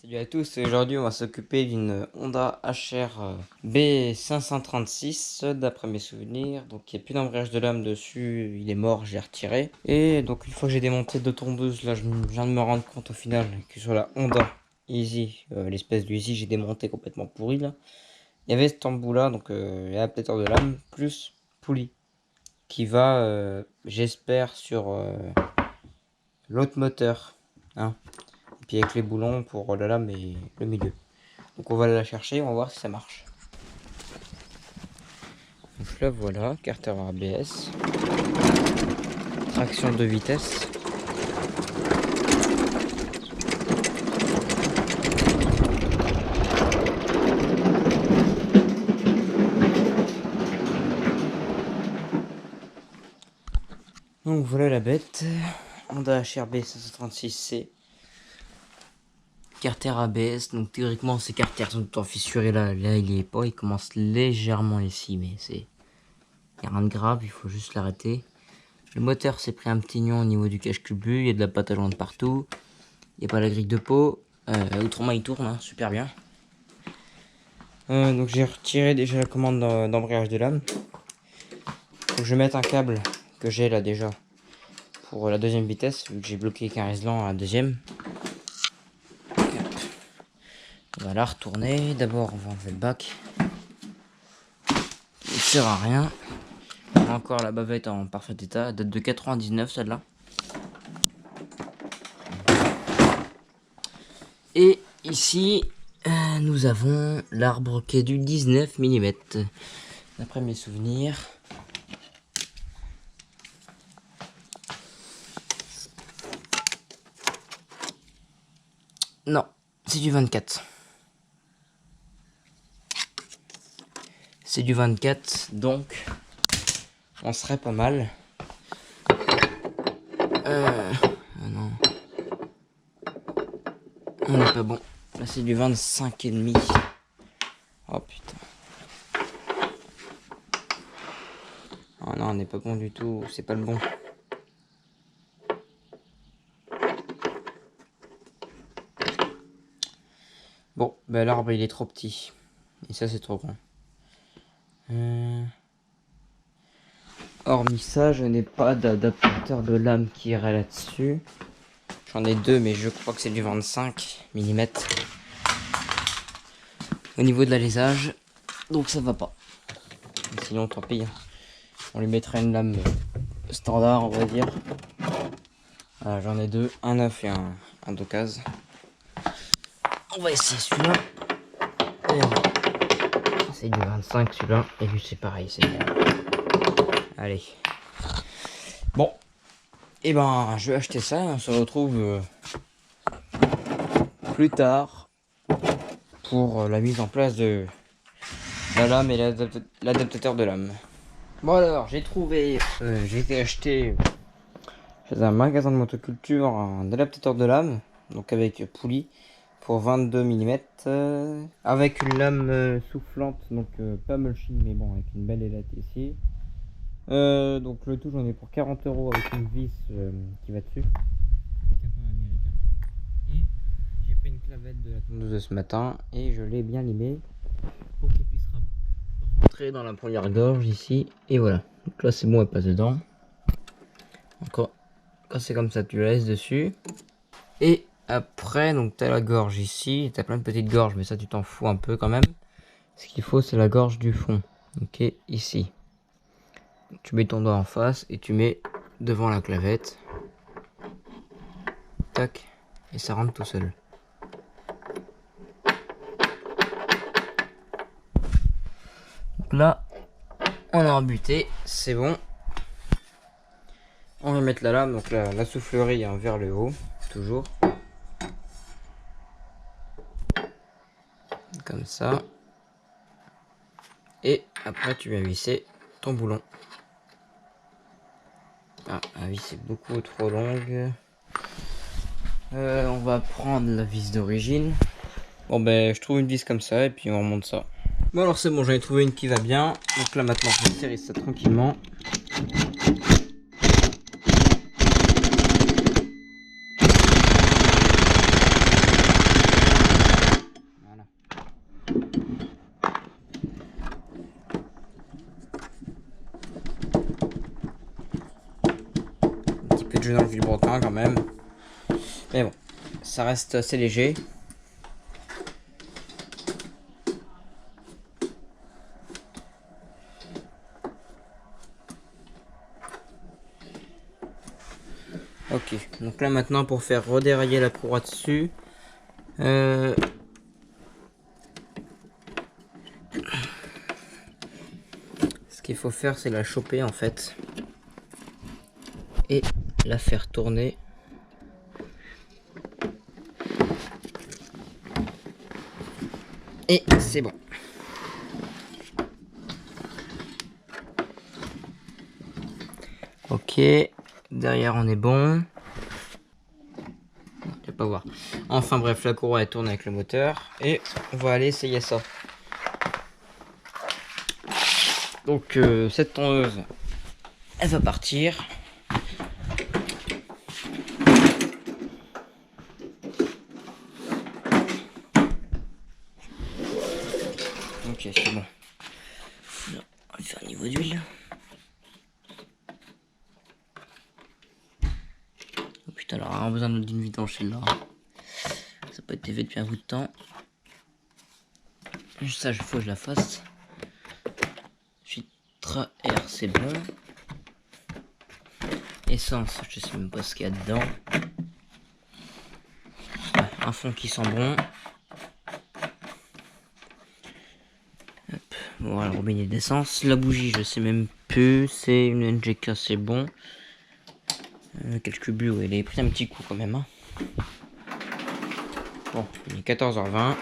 Salut à tous, aujourd'hui on va s'occuper d'une Honda HR B536 d'après mes souvenirs. Donc il n'y a plus d'embrayage de lame dessus, il est mort, j'ai retiré. Et donc une fois que j'ai démonté deux tondeuses, là je viens de me rendre compte au final que sur la Honda Easy, l'espèce du Easy, j'ai démonté complètement pourri là. Il y avait cet embout là, donc adaptateur de lame plus poulie qui va, j'espère, sur l'autre moteur. Hein. Et puis avec les boulons pour la lame et le milieu. Donc on va aller la chercher, on va voir si ça marche. Donc là voilà, carter ABS, traction de vitesse. Donc voilà la bête, Honda HRB 536C. Carter ABS, donc théoriquement ces carters sont tout le temps fissurés là il y est pas, il commence légèrement ici, mais c'est rien de grave, il faut juste l'arrêter. Le moteur s'est pris un petit nion au niveau du cache-cubu, il y a de la pâte à joindre partout, il n'y a pas la grille de peau, autrement il tourne, hein, super bien. Donc j'ai retiré déjà la commande d'embrayage de lame. Faut que je mette un câble que j'ai là déjà pour la deuxième vitesse, vu que j'ai bloqué Carislan à la deuxième. On va la retourner. D'abord, on va enlever le bac. Il ne sert à rien. On a encore la bavette en parfait état. Elle date de 99, celle-là. Et ici, nous avons l'arbre qui est du 19 mm. D'après mes souvenirs. Non, c'est du 24. C'est du 24, donc on serait pas mal. Non. On n'est pas bon. Là c'est du 25,5. Oh putain. Oh non, on n'est pas bon du tout. C'est pas le bon. Bon, ben l'arbre il est trop petit. Et ça c'est trop grand. Hormis ça, je n'ai pas d'adaptateur de lame qui irait là-dessus. J'en ai deux, mais je crois que c'est du 25 mm. Au niveau de l'alésage, donc ça va pas. Sinon, tant pis. On lui mettrait une lame standard, on va dire. Voilà, j'en ai deux, un neuf et un d'occasion. On va essayer celui-là. C'est du 25 celui-là, et lui c'est pareil, c'est bien. Allez. Bon. Et ben, je vais acheter ça, on se retrouve plus tard pour la mise en place de la lame et l'adaptateur de lame. Bon alors, j'ai trouvé, j'ai été acheter chez un magasin de motoculture un adaptateur de lame, donc avec poulie pour 22 mm, avec une lame soufflante, donc pas mulching mais bon, avec une belle élate ici. Donc le tout j'en ai pour 40 € avec une vis qui va dessus. Avec un peu américain. Et j'ai pris une clavette de la tondeuse de ce matin et je l'ai bien limée pour qu'il puisse rentrer dans la première gorge ici. Et voilà. Donc là c'est bon, elle passe dedans. Encore quand c'est comme ça tu la laisses dessus. Et après donc t'as la gorge ici. T'as plein de petites gorges mais ça tu t'en fous un peu quand même. Ce qu'il faut c'est la gorge du fond. Ok, ici. Tu mets ton doigt en face et tu mets devant la clavette. Tac. Et ça rentre tout seul. Donc là, on a rebuté. C'est bon. On va mettre la lame. Donc la soufflerie hein, vers le haut. Toujours. Comme ça. Et après, tu viens visser ton boulon. Ah, la vis est beaucoup trop longue. On va prendre la vis d'origine. Bon ben je trouve une vis comme ça et puis on remonte ça. Bon alors c'est bon, j'en ai trouvé une qui va bien. Donc là maintenant je vais serrer ça tranquillement. je vais dans le vilebrequin quand même. Mais bon, ça reste assez léger. Ok, donc là maintenant pour faire redérailler la courroie dessus, ce qu'il faut faire c'est la choper en fait et la faire tourner. Et c'est bon. Ok, derrière on est bon. Je vais pas voir. Enfin bref, la courroie elle tourne avec le moteur et on va aller essayer ça. Donc cette tondeuse, elle va partir. Ok, c'est bon. On va faire un niveau d'huile. Oh putain, alors on a besoin d'une vidange celle-là. Ça peut être fait depuis un bout de temps. Ça, il faut que je la fasse. Filtre air, c'est bon. Essence, je sais même pas ce qu'il y a dedans. Ouais, un fond qui sent bon. Hop. Bon, alors, robinet d'essence. La bougie, je sais même plus. C'est une NGK, c'est bon. Quelques bulles, ouais, il a pris un petit coup quand même. Hein. Bon, il est 14h20.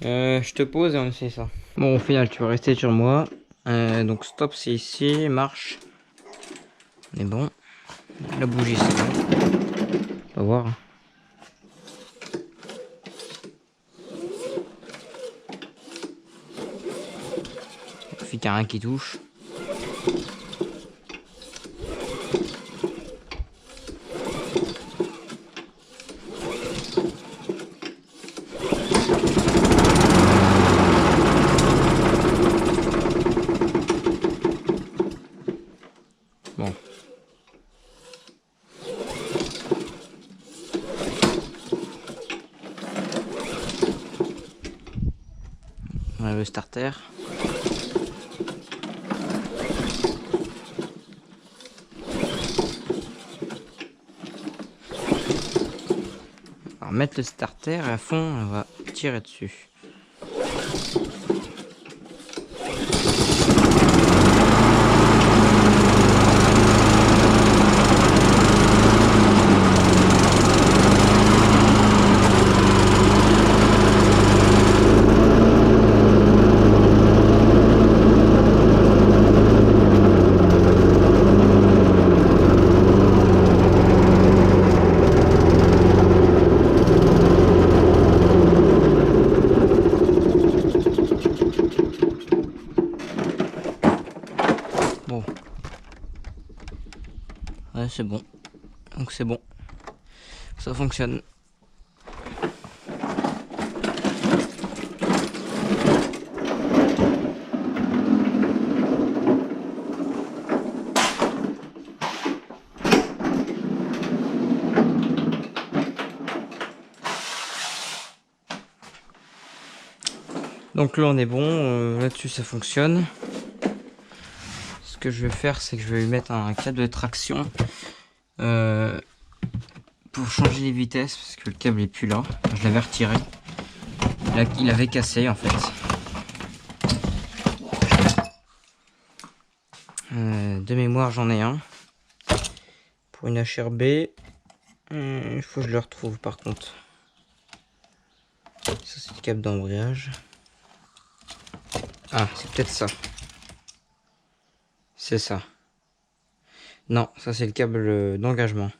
Je te pose et on essaie ça. Bon, au final, tu vas rester sur moi. Donc, stop, c'est ici. Marche. On est bon. La bougie, c'est bon. On va voir. Il suffit qu'il y a rien qui touche. Bon. On a le starter. Alors mettre le starter et à fond, on va tirer dessus. Bon. Ouais, c'est bon. Donc c'est bon. Ça fonctionne. Donc là on est bon, là-dessus ça fonctionne. Ce que je vais faire c'est que je vais lui mettre un câble de traction pour changer les vitesses parce que le câble est plus là. Je l'avais retiré. Il avait cassé en fait. De mémoire j'en ai un. Pour une HRB. Il faut que je le retrouve par contre. Ça c'est le câble d'embrayage. Ah, c'est peut-être ça. C'est ça. Non, ça c'est le câble d'engagement.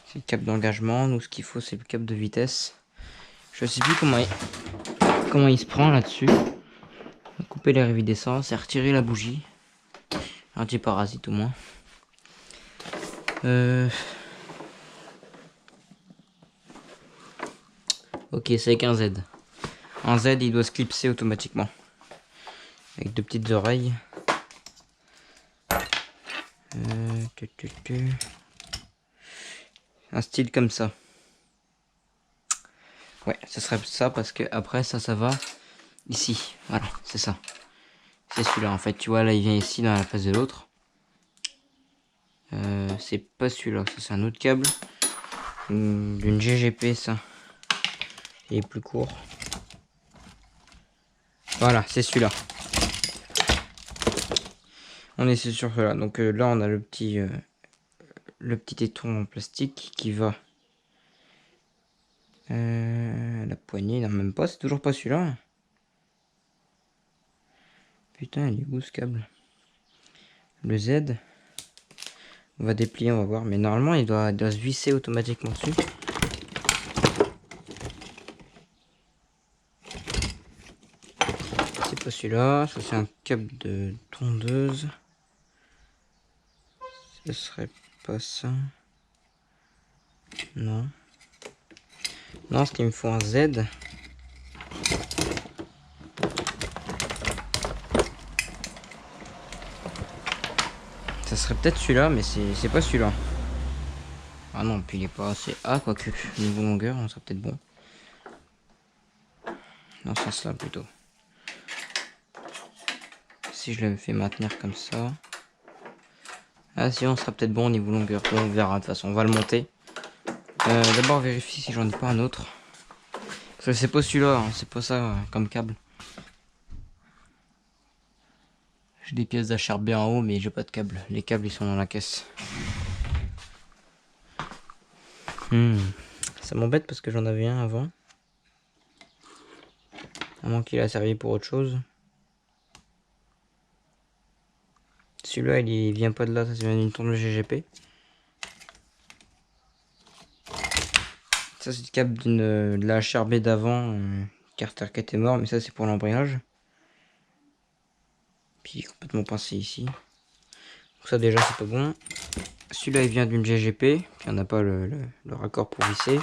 C'est le câble d'engagement. Nous, ce qu'il faut, c'est le câble de vitesse. Je sais plus comment il se prend là-dessus. Couper les révis d'essence et retirer la bougie. Anti-parasite au moins. Ok, c'est avec un Z. Un Z, il doit se clipser automatiquement. avec deux petites oreilles. Un style comme ça. Ouais, ce serait ça parce que après ça va ici. Voilà, c'est ça. C'est celui-là en fait. Tu vois là, il vient ici dans la place de l'autre. C'est pas celui-là, ça c'est un autre câble. D'une GGP ça. Il est plus court. Voilà, c'est celui-là. On est sur cela. Donc là on a le petit éton en plastique qui va la poignée. Non, même pas, c'est toujours pas celui-là. Putain, il est où ce câble? Le Z. On va déplier, on va voir. Mais normalement il doit se visser automatiquement dessus. C'est pas celui-là. Ça c'est un câble de tondeuse. Ce serait pas ça. Non. Non, ce qu'il me faut un Z. Ça serait peut-être celui-là, mais c'est pas celui-là. Ah non, puis il est pas assez A, quoique. Niveau longueur, on serait peut-être bon. Dans ce sens-là, plutôt. Si je l'avais fait maintenir comme ça. Ah si, on sera peut-être bon au niveau longueur. Bon, on verra, de toute façon, on va le monter. D'abord, vérifier si j'en ai pas un autre. Parce que c'est pas celui-là, hein, c'est pas ça comme câble. J'ai des pièces d'HRB en haut, mais j'ai pas de câble. Les câbles, ils sont dans la caisse. Ça m'embête parce que j'en avais un avant. À moins qu'il a servi pour autre chose. Celui-là, il vient pas de là, ça vient d'une tourne GGP. Ça, c'est le câble de la HRB d'avant. Carter qui était mort, mais ça, c'est pour l'embrayage. Puis complètement pincé ici. Donc ça, déjà, c'est pas bon. Celui-là, il vient d'une GGP. Puis on n'a pas le raccord pour visser.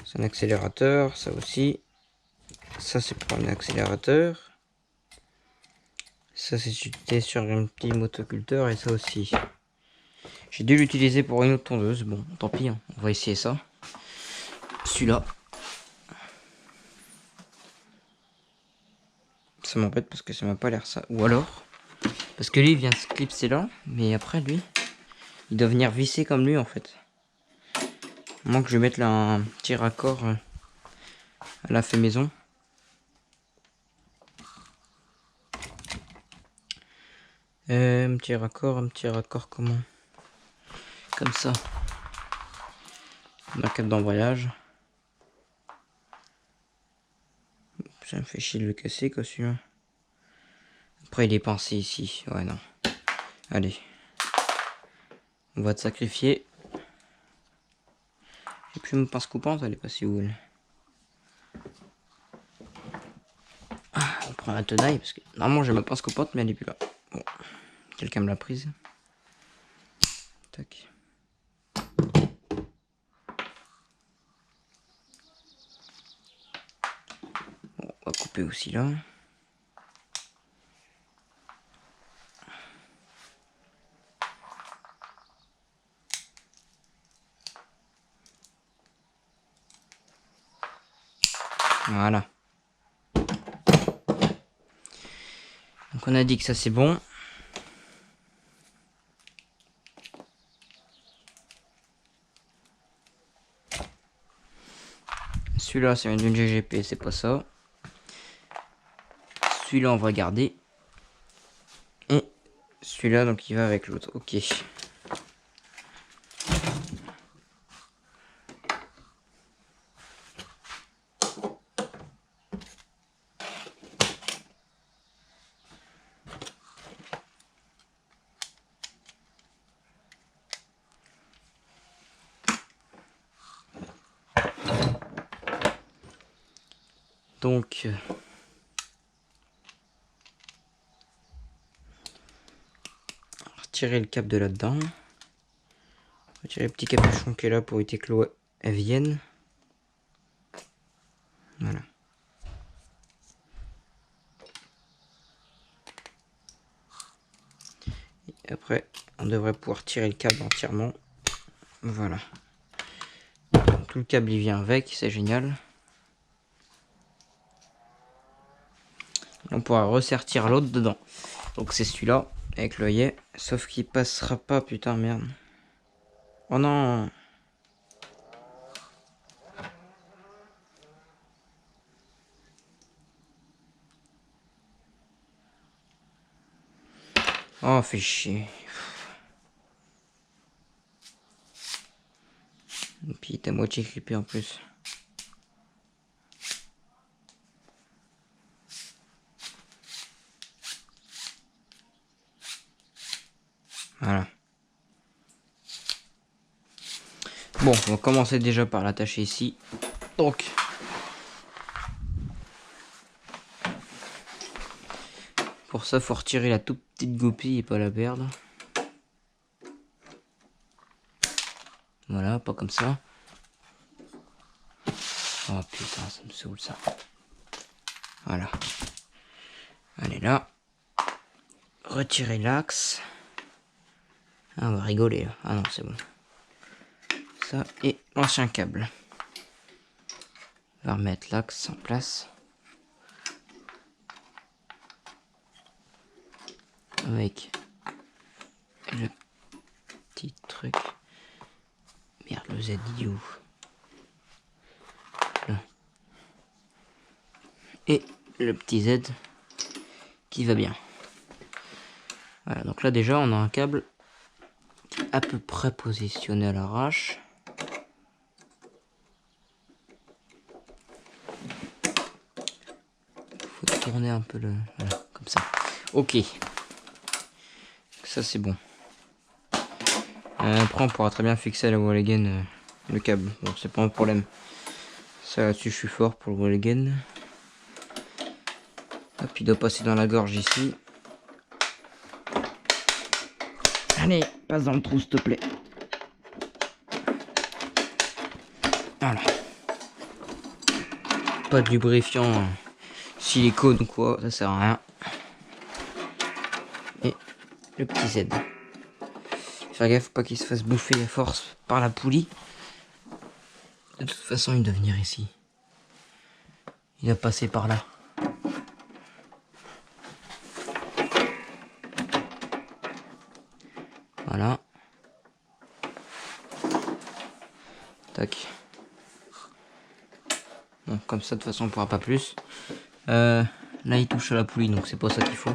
C'est un accélérateur, ça aussi. Ça, c'est pour un accélérateur. Ça, c'est sur un petit motoculteur, et ça aussi. J'ai dû l'utiliser pour une autre tondeuse. Bon, tant pis, hein. On va essayer ça. Celui-là. Ça m'embête parce que ça m'a pas l'air ça. Ou alors, parce que lui, il vient se clipser là. Mais après, lui, il doit venir visser comme lui, en fait. À moins que je mette là un petit raccord à la fait maison. Un petit raccord comment? Comme ça. Ma câble d'embrayage. Ça me fait chier de le casser, quoi, celui-là. Après, il est pincé ici. Ouais, non. Allez. On va te sacrifier. J'ai plus une pince coupante, elle est passée où, elle? Ah, on prend la tenaille, parce que normalement, j'ai ma pince coupante, mais elle est plus là. Bon. Quelqu'un me l'a prise. Tac. Bon, on va couper aussi là. Voilà. Donc on a dit que ça c'est bon. Celui-là, ça vient d'une GGP, c'est pas ça. Celui-là, on va garder. Et celui-là, donc il va avec l'autre. Ok. Donc, retirer le câble de là-dedans. Retirer le petit capuchon qui est là pour éviter que l'eau vienne. Voilà. Et après, on devrait pouvoir tirer le câble entièrement. Voilà. Tout le câble il vient avec, c'est génial. On pourra ressertir l'autre dedans. Donc c'est celui-là, avec l'œillet. Sauf qu'il passera pas, putain, merde. Oh non! Oh, fait chier. Et puis il est à moitié clippé en plus. Voilà. Bon, on va commencer déjà par l'attacher ici. Donc, pour ça, faut retirer la toute petite goupille et pas la perdre. Voilà, pas comme ça. Oh putain, ça me saoule ça. Voilà. Allez là. Retirer l'axe. Ah, on va rigoler là. Ah non, c'est bon. Ça et l'ancien câble. On va remettre l'axe en place. Avec le petit truc. Merde, le Z il est où? Là. Et le petit Z qui va bien. Voilà, donc là déjà on a un câble qui est à peu près positionné à l'arrache. Faut tourner un peu le... Voilà, comme ça. Ok. Ça c'est bon. Après on pourra très bien fixer à la wall again le câble. Bon, c'est pas un problème. Ça là-dessus je suis fort pour le wall again. Hop, il doit passer dans la gorge ici. Allez, passe dans le trou s'il te plaît. Voilà. Pas de lubrifiant silicone ou quoi, ça sert à rien. Et le petit Z. Faire gaffe, pas qu'il se fasse bouffer à force par la poulie. De toute façon, il doit venir ici. Il doit passer par là. Voilà. Tac. Bon, comme ça, de toute façon, on pourra pas plus. Là, il touche à la poulie, donc c'est pas ça qu'il faut.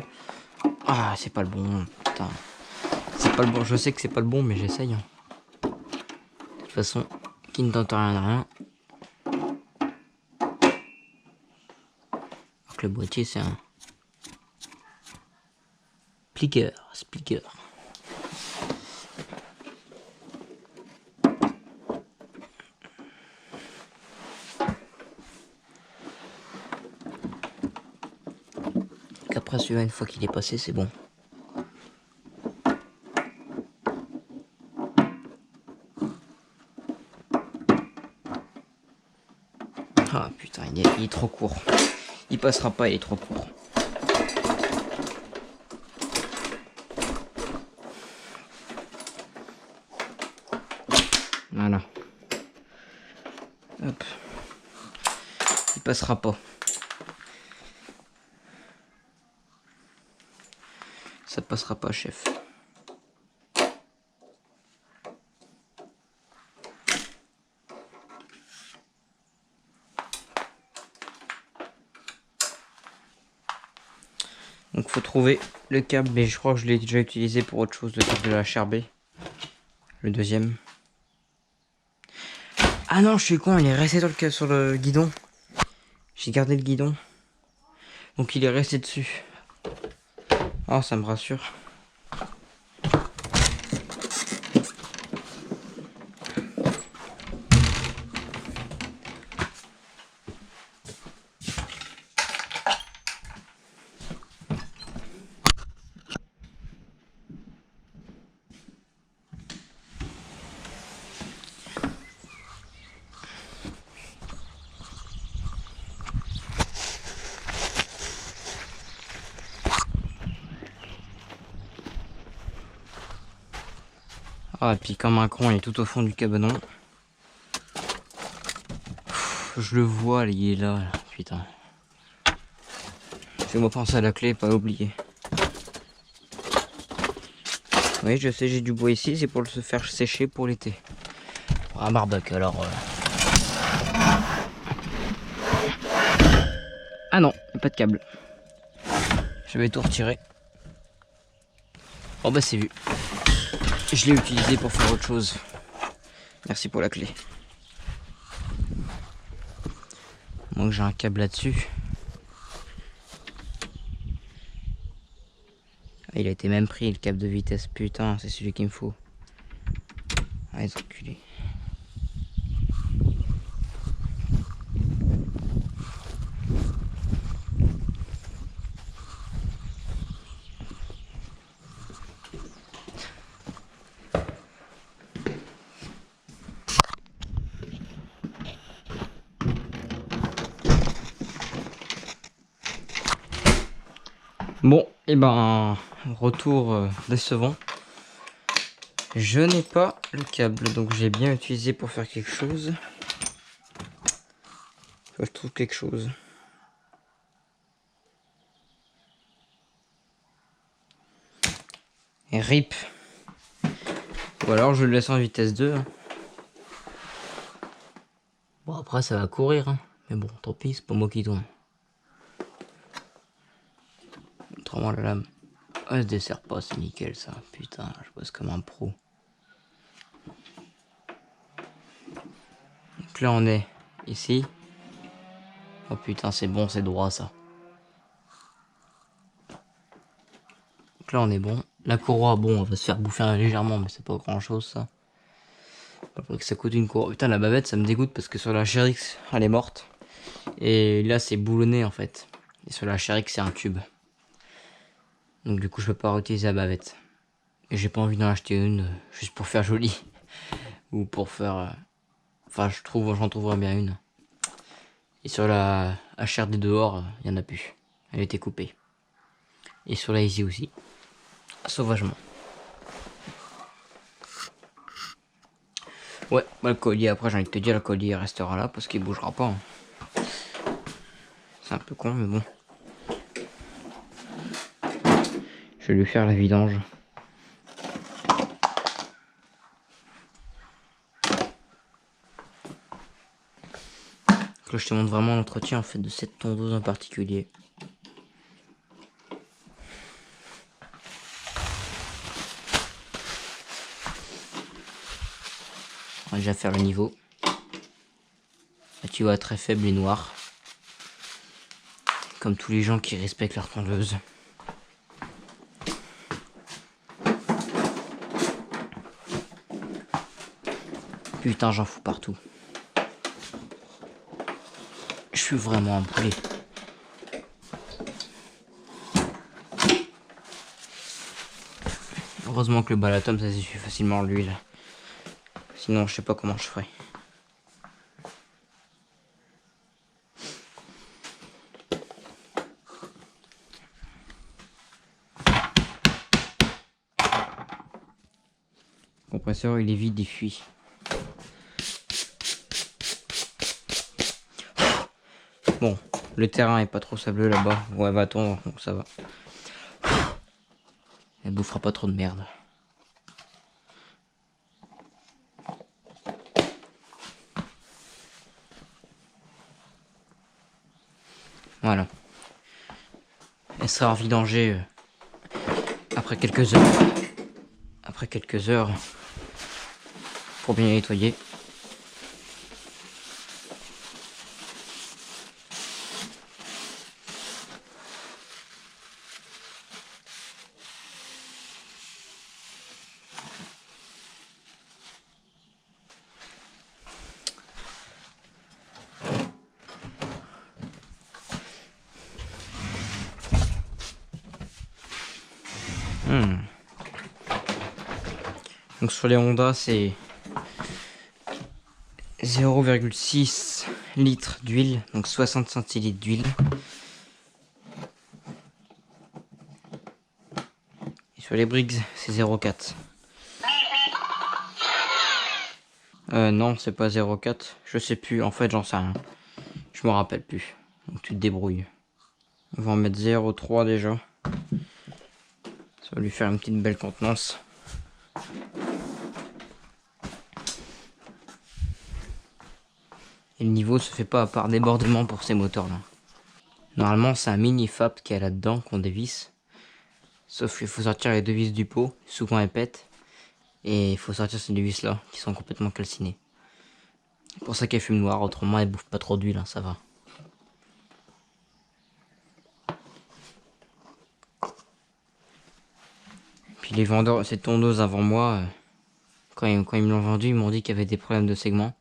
Ah, c'est pas le bon. Putain. C'est pas le bon. Je sais que c'est pas le bon, mais j'essaye. De toute façon, qui ne tente rien à rien. Alors que le boîtier, c'est un pliqueur. Spliqueur. Après celui-là, une fois qu'il est passé, c'est bon. Ah putain, il est trop court. Il passera pas, il est trop court. Voilà. Hop. Il passera pas. Ça passera pas, chef. Donc faut trouver le câble, mais je crois que je l'ai déjà utilisé pour autre chose, le câble de la HRB. Le deuxième. Ah non, je suis con, il est resté sur le guidon. J'ai gardé le guidon. Donc il est resté dessus. Oh, ça me rassure. Ah, et puis comme un cran, il est tout au fond du cabanon. Je le vois, il est là, putain. Fais-moi penser à la clé, pas oublier. Oui, je sais, j'ai du bois ici, c'est pour le se faire sécher pour l'été. Pour un barbecue, alors... Ah non, il n'y a pas de câble. Je vais tout retirer. Oh bah c'est vu. Je l'ai utilisé pour faire autre chose. Merci pour la clé. Moi que j'ai un câble là-dessus. Ah, il a été même pris le câble de vitesse, putain, c'est celui qu'il me faut. Ah, les enculés. Bon, et ben, retour décevant. Je n'ai pas le câble, donc j'ai bien utilisé pour faire quelque chose. Faut que je trouve quelque chose. Et RIP. Ou alors je le laisse en vitesse 2. Hein. Bon, après ça va courir. Hein. Mais bon, tant pis, c'est pas moi qui tourne. Autrement, la lame. Ah, elle se dessert pas, c'est nickel ça. Putain, je bosse comme un pro. Donc là, on est ici. Oh putain, c'est bon, c'est droit ça. Donc là, on est bon. La courroie, bon, on va se faire bouffer légèrement, mais c'est pas grand chose ça. Faudrait que ça coûte une courroie. Putain, la bavette, ça me dégoûte parce que sur la Sherix, elle est morte. Et là, c'est boulonné en fait. Et sur la Sherix, c'est un tube. Donc du coup, je peux pas réutiliser la bavette. Et j'ai pas envie d'en acheter une juste pour faire joli. Ou pour faire... Enfin, j'en trouverais bien une. Et sur la HRD dehors, il y en a plus. Elle a été coupée. Et sur la Easy aussi. Sauvagement. Ouais, bah, le collier, après j'ai envie de te dire, le collier restera là parce qu'il bougera pas. Hein. C'est un peu con, mais bon. Je vais lui faire la vidange. Là, je te montre vraiment l'entretien en fait de cette tondeuse en particulier. On va déjà faire le niveau. Là, tu vois, très faible et noir. Comme tous les gens qui respectent leur tondeuse. Putain, j'en fous partout. Je suis vraiment un poulet. Heureusement que le balatum, ça s'essuie facilement l'huile. Sinon, je sais pas comment je ferais. Le compresseur, il est vide, il fuit. Bon, le terrain est pas trop sableux là-bas. Ouais, va-t-on, donc ça va. Elle bouffera pas trop de merde. Voilà. Elle sera vidangée après quelques heures. Après quelques heures. Pour bien nettoyer. Donc sur les Honda, c'est 0,6 litres d'huile, donc 60 centilitres d'huile. Et sur les Briggs, c'est 0,4. Non, c'est pas 0,4. Je sais plus. En fait, j'en sais rien. Je me rappelle plus. Donc tu te débrouilles. On va en mettre 0,3 déjà. Ça va lui faire une petite belle contenance. Et le niveau se fait pas par débordement pour ces moteurs là. Normalement c'est un mini FAP qui est là-dedans qu'on dévisse. Sauf qu'il faut sortir les deux vis du pot, souvent elles pètent. Et il faut sortir ces deux vis là qui sont complètement calcinées. C'est pour ça qu'elle fume noire, autrement elle bouffe pas trop d'huile, hein, ça va. Puis les vendeurs, ces tondeuses avant moi, quand ils me l'ont vendu, ils m'ont dit qu'il y avait des problèmes de segments.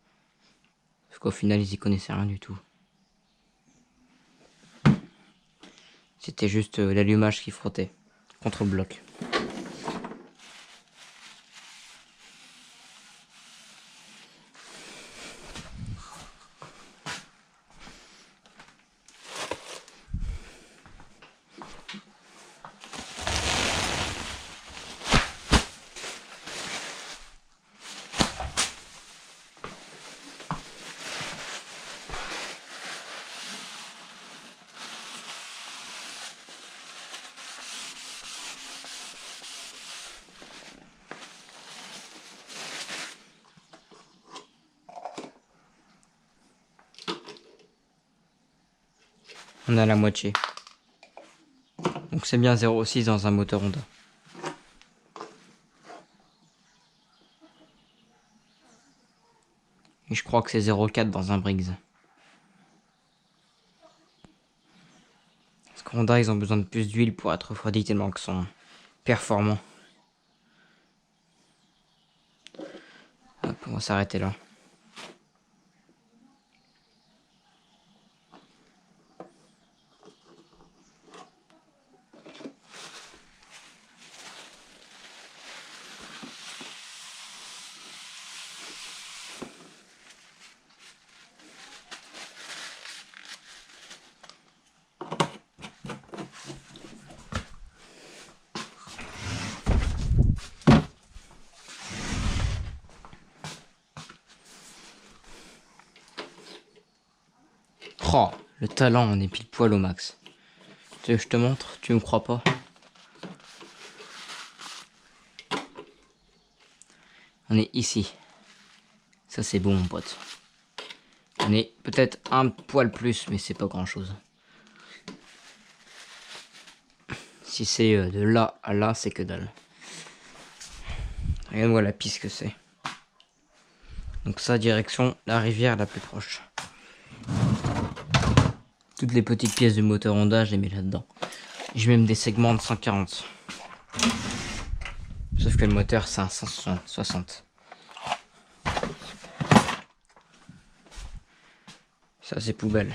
Parce qu'au final ils y connaissaient rien du tout. C'était juste l'allumage qui frottait contre le bloc. On a la moitié. Donc c'est bien 0,6 dans un moteur Honda. Et je crois que c'est 0,4 dans un Briggs. Parce que Honda, ils ont besoin de plus d'huile pour être refroidis tellement qu'ils sont performants. Hop, on va s'arrêter là. Oh, le talent, on est pile poil au max. Tu veux que je te montre? Tu me crois pas? On est ici. Ça c'est bon mon pote. On est peut-être un poil plus, mais c'est pas grand chose. Si c'est de là à là, c'est que dalle. Regarde-moi la piste que c'est. Donc ça, direction la rivière la plus proche. Toutes les petites pièces du moteur Honda, je les mets là-dedans. Je mets même des segments de 140. Sauf que le moteur, c'est un 160. Ça, c'est poubelle.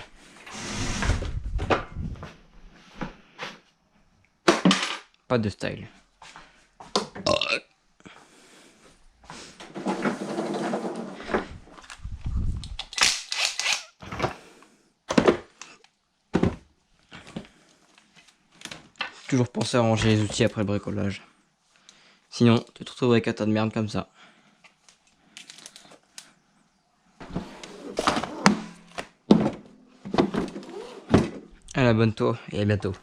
Pas de style. Toujours penser à ranger les outils après le bricolage. Sinon, tu te retrouves avec un tas de merde comme ça. À la bonne toi et à bientôt.